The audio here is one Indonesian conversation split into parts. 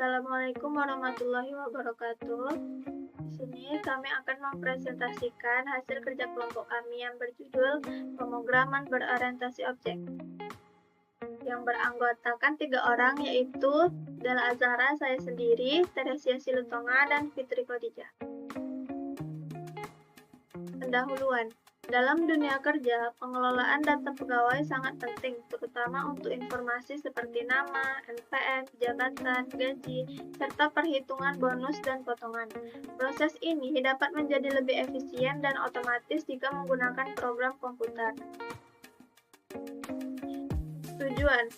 Assalamualaikum warahmatullahi wabarakatuh. Di sini kami akan mempresentasikan hasil kerja kelompok kami yang berjudul Pemrograman Berorientasi Objek, yang beranggotakan 3 orang, yaitu Della Azhara, saya sendiri, Teresia Silutonga, dan Fitri Khadijah. Pendahuluan. Dalam dunia kerja, pengelolaan data pegawai sangat penting, terutama untuk informasi seperti nama, NPM, jabatan, gaji, serta perhitungan bonus dan potongan. Proses ini dapat menjadi lebih efisien dan otomatis jika menggunakan program komputer.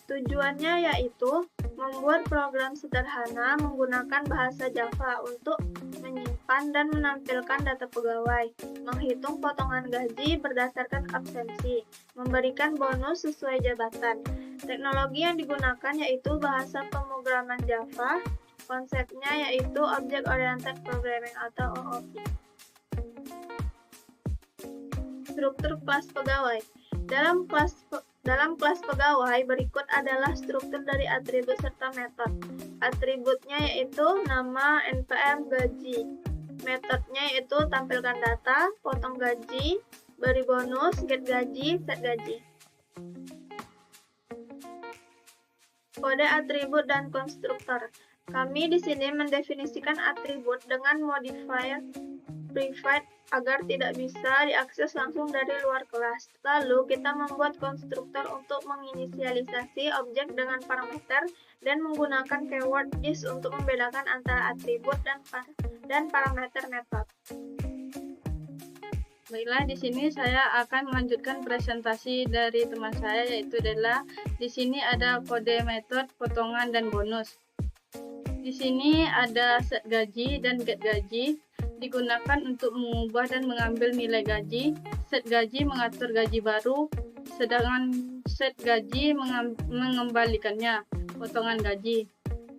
Tujuannya yaitu membuat program sederhana menggunakan bahasa Java untuk menyimpan dan menampilkan data pegawai, menghitung potongan gaji berdasarkan absensi, memberikan bonus sesuai jabatan. Teknologi yang digunakan yaitu bahasa pemrograman Java, konsepnya yaitu Object Oriented Programming atau OOP. Struktur kelas pegawai. Dalam kelas pegawai, berikut adalah struktur dari atribut serta metode. Atributnya yaitu nama, NPM, gaji. Metodenya yaitu tampilkan data, potong gaji, beri bonus, get gaji, set gaji. Kode atribut dan konstruktor. Kami di sini mendefinisikan atribut dengan modifier private agar tidak bisa diakses langsung dari luar kelas. Lalu kita membuat konstruktor untuk menginisialisasi objek dengan parameter dan menggunakan keyword this untuk membedakan antara atribut dan parameter metode. Baiklah, di sini saya akan melanjutkan presentasi dari teman saya, yaitu adalah di sini ada kode metode, potongan, dan bonus. Di sini ada set gaji dan get gaji, digunakan untuk mengubah dan mengambil nilai gaji. Set gaji mengatur gaji baru, sedangkan set gaji mengembalikannya. Potongan gaji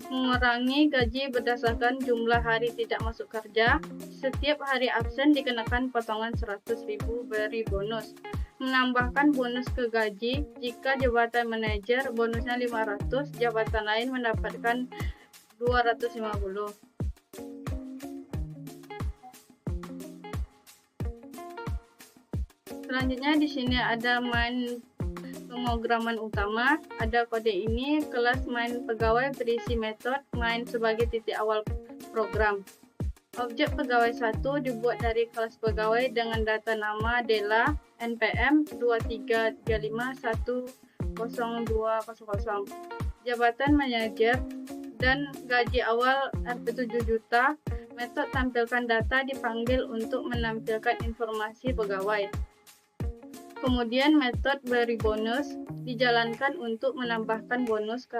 mengurangi gaji berdasarkan jumlah hari tidak masuk kerja. Setiap hari absen dikenakan potongan 100.000 beri bonus. Menambahkan bonus ke gaji, jika jabatan manajer bonusnya 500, jabatan lain mendapatkan 250. Selanjutnya di sini ada main pemrograman utama. Ada kode ini, kelas main pegawai berisi metode main sebagai titik awal program. Objek pegawai 1 dibuat dari kelas pegawai dengan data nama Della, NPM 2355102000, jabatan manajer, dan gaji awal Rp7 juta. Metode tampilkan data dipanggil untuk menampilkan informasi pegawai. Kemudian metode beri bonus dijalankan untuk menambahkan bonus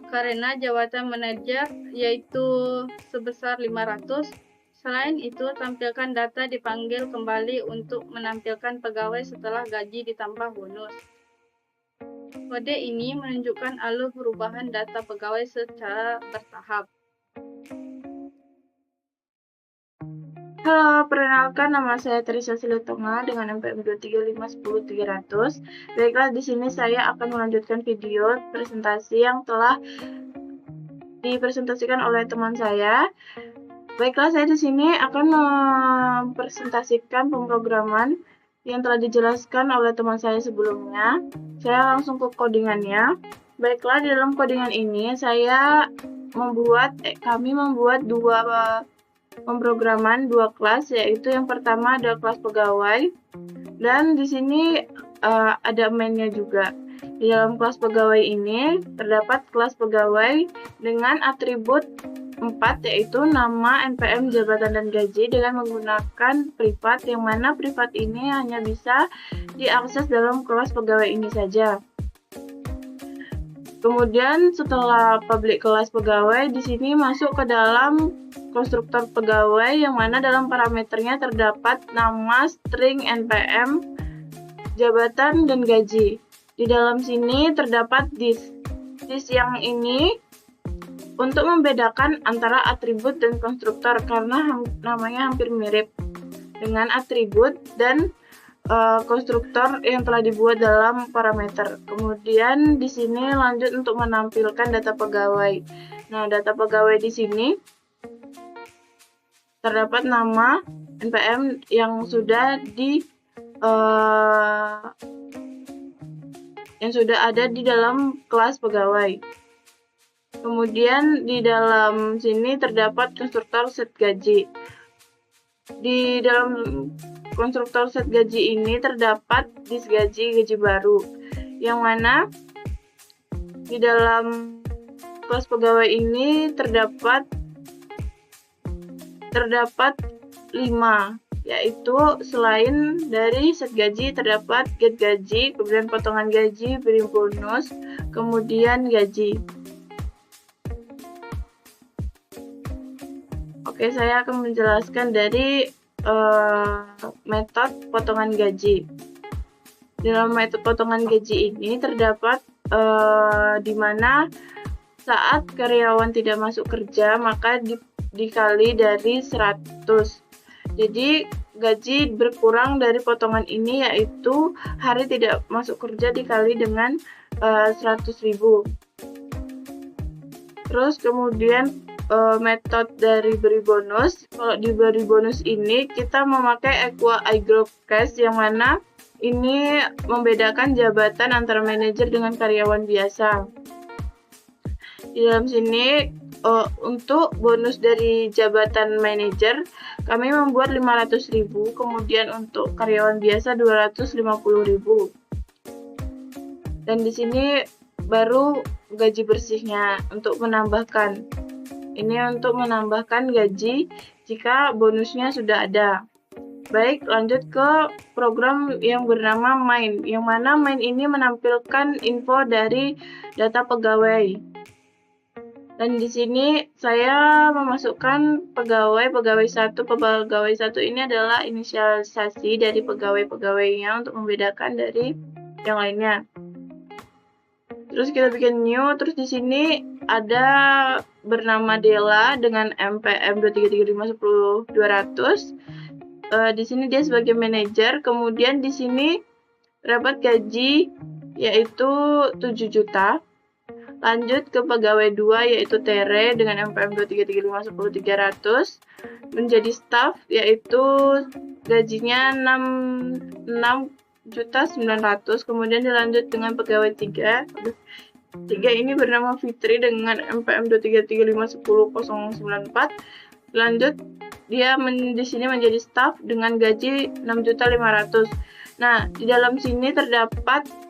karena jabatan manajer yaitu sebesar 500. Selain itu, tampilkan data dipanggil kembali untuk menampilkan pegawai setelah gaji ditambah bonus. Kode ini menunjukkan alur perubahan data pegawai secara bertahap. Halo, perkenalkan nama saya Teresia Silutonga dengan NPM 235100300. Baiklah, di sini saya akan melanjutkan video presentasi yang telah dipresentasikan oleh teman saya. Baiklah, saya di sini akan mempresentasikan pemrograman yang telah dijelaskan oleh teman saya sebelumnya. Saya langsung ke codingannya. Baiklah, di dalam codingan ini kami membuat pemrograman dua kelas, yaitu yang pertama ada kelas pegawai, dan di sini ada mainnya juga. Di dalam kelas pegawai ini terdapat kelas pegawai dengan atribut 4, yaitu nama, NPM, jabatan, dan gaji dengan menggunakan privat, yang mana privat ini hanya bisa diakses dalam kelas pegawai ini saja. Kemudian setelah public kelas pegawai, di sini masuk ke dalam konstruktor pegawai, yang mana dalam parameternya terdapat nama, string, NPM, jabatan, dan gaji. Di dalam sini terdapat this. This yang ini untuk membedakan antara atribut dan konstruktor, karena namanya hampir mirip dengan atribut dan konstruktor yang telah dibuat dalam parameter. Kemudian di sini lanjut untuk menampilkan data pegawai. Nah, data pegawai di sini terdapat nama NPM yang sudah ada di dalam kelas pegawai. Kemudian di dalam sini terdapat konstruktor set gaji. Di dalam konstruktor set gaji ini terdapat list gaji baru, yang mana di dalam kelas pegawai ini terdapat 5, yaitu selain dari set gaji terdapat get gaji, kemudian potongan gaji, beri bonus, kemudian gaji. Oke, saya akan menjelaskan dari metode potongan gaji. Dalam metode potongan gaji ini terdapat di mana saat karyawan tidak masuk kerja maka dikali dari 100. Jadi gaji berkurang dari potongan ini yaitu hari tidak masuk kerja dikali dengan 100.000. Terus kemudian metode dari beri bonus. Kalau di beri bonus ini kita memakai Equa iGroup Cash, yang mana ini membedakan jabatan antara manajer dengan karyawan biasa. Di dalam sini untuk bonus dari jabatan manajer kami membuat 500.000, kemudian untuk karyawan biasa 250.000. Dan di sini baru gaji bersihnya untuk menambahkan. Ini untuk menambahkan gaji jika bonusnya sudah ada. Baik, lanjut ke program yang bernama Main, yang mana Main ini menampilkan info dari data pegawai. Dan di sini saya memasukkan pegawai 1. Pegawai 1 ini adalah inisialisasi dari pegawai-pegawainya untuk membedakan dari yang lainnya. Terus kita bikin new, terus di sini ada bernama Dela dengan MPM 233510200. Di sini dia sebagai manajer. Kemudian di sini dapat gaji yaitu 7 juta. Lanjut ke pegawai 2 yaitu Tere dengan MPM 233510300 menjadi staff yaitu gajinya 6.900.000. Kemudian dilanjut dengan pegawai 3 ini bernama Fitri dengan MPM 235101094. Lanjut dia di sini menjadi staff dengan gaji 6.500.000. Nah, di dalam sini terdapat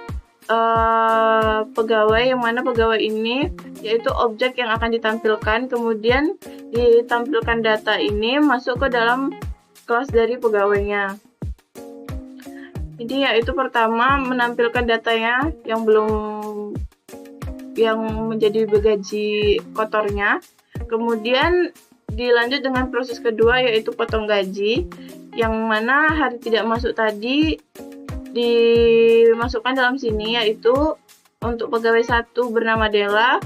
pegawai, yang mana pegawai ini yaitu objek yang akan ditampilkan, kemudian ditampilkan data ini masuk ke dalam kelas dari pegawainya. Jadi yaitu pertama menampilkan datanya yang menjadi gaji kotornya, kemudian dilanjut dengan proses kedua yaitu potong gaji, yang mana hari tidak masuk tadi dimasukkan dalam sini, yaitu untuk pegawai 1 bernama Dela,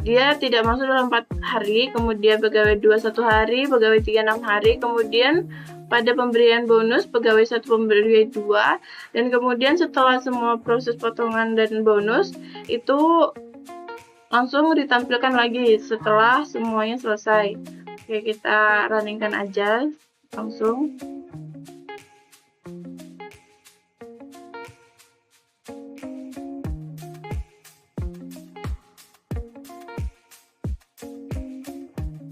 dia tidak masuk dalam 4 hari, kemudian pegawai 2 1 hari, pegawai 3 6 hari, kemudian pada pemberian bonus pegawai 1 pemberian 2, dan kemudian setelah semua proses potongan dan bonus itu langsung ditampilkan lagi setelah semuanya selesai. Oke, kita runningkan aja langsung.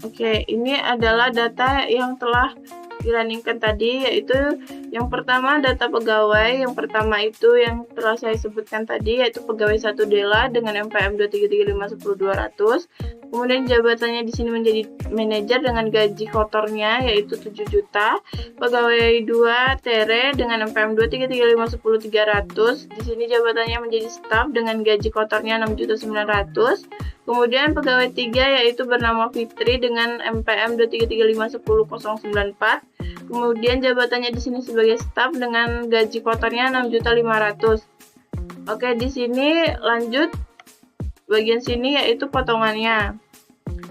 Oke, ini adalah data yang telah dirunningkan tadi, yaitu yang pertama data pegawai. Yang pertama itu yang telah saya sebutkan tadi, yaitu pegawai 1 Dela dengan MPM 233510200. Kemudian jabatannya di sini menjadi manajer dengan gaji kotornya yaitu 7 juta. Pegawai 2 Tere dengan MPM 233510300. Di sini jabatannya menjadi staf dengan gaji kotornya 6.900.000. Kemudian pegawai 3 yaitu bernama Fitri dengan MPM 2335104. Kemudian jabatannya di sini sebagai staf dengan gaji kotornya 6.500.000. Oke, di sini lanjut bagian sini yaitu potongannya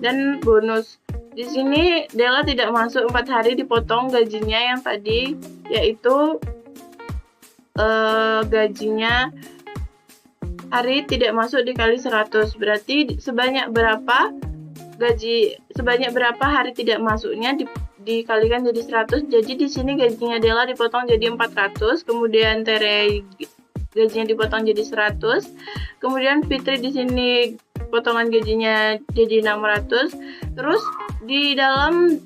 dan bonus. Di sini Dela tidak masuk 4 hari dipotong gajinya yang tadi, yaitu gajinya hari tidak masuk dikali 100, berarti sebanyak berapa gaji sebanyak berapa hari tidak masuknya dikalikan jadi 100. Jadi di sini gajinya Della dipotong jadi 400, kemudian Tere gajinya dipotong jadi 100. Kemudian Fitri di sini potongan gajinya jadi 600. Terus di dalam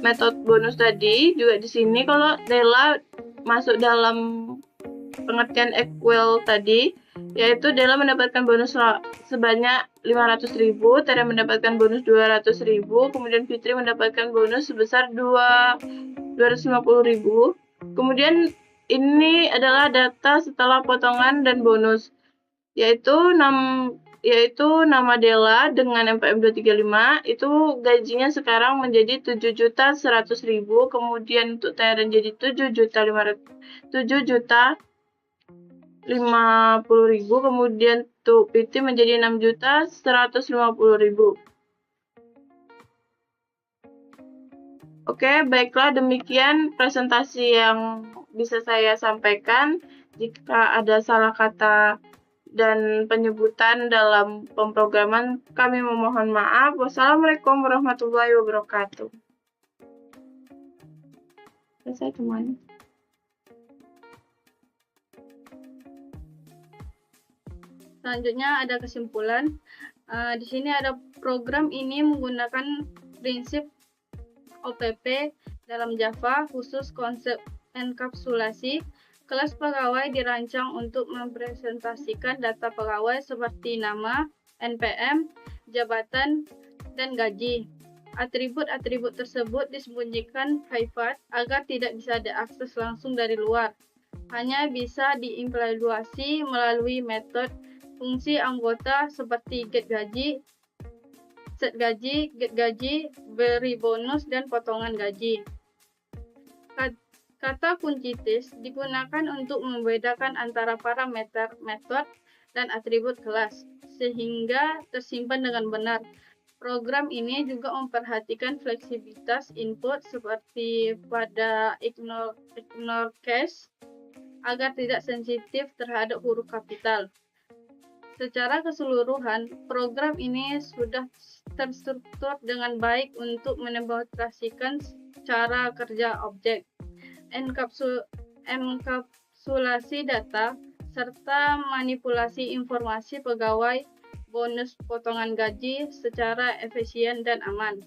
metode bonus tadi juga di sini kalau Della masuk dalam pengertian equal tadi, yaitu Della mendapatkan bonus sebanyak 500.000, Tere mendapatkan bonus 200.000, kemudian Fitri mendapatkan bonus sebesar 250.000. Kemudian ini adalah data setelah potongan dan bonus, yaitu nama Della dengan MPM 235 itu gajinya sekarang menjadi 7.100.000, kemudian untuk Tere jadi 7.50.000, kemudian untuk Fitri menjadi 6.150.000. Oke, baiklah, demikian presentasi yang bisa saya sampaikan. Jika ada salah kata dan penyebutan dalam pemrograman, kami memohon maaf. Wassalamualaikum warahmatullahi wabarakatuh. Selesai teman. Selanjutnya ada kesimpulan. Di sini ada program ini menggunakan prinsip OPP dalam Java, khusus konsep enkapsulasi. Kelas pegawai dirancang untuk mempresentasikan data pegawai seperti nama, NPM, jabatan, dan gaji. Atribut-atribut tersebut disembunyikan private agar tidak bisa diakses langsung dari luar. Hanya bisa diimplementasi melalui metode fungsi anggota seperti getGaji, setGaji, getGaji, beri bonus, dan potongan gaji. Kata kunci TIS digunakan untuk membedakan antara parameter, metode, dan atribut kelas, sehingga tersimpan dengan benar. Program ini juga memperhatikan fleksibilitas input seperti pada ignore case, agar tidak sensitif terhadap huruf kapital. Secara keseluruhan, program ini sudah terstruktur dengan baik untuk mendemonstrasikan cara kerja objek, enkapsulasi data, serta manipulasi informasi pegawai bonus potongan gaji secara efisien dan aman.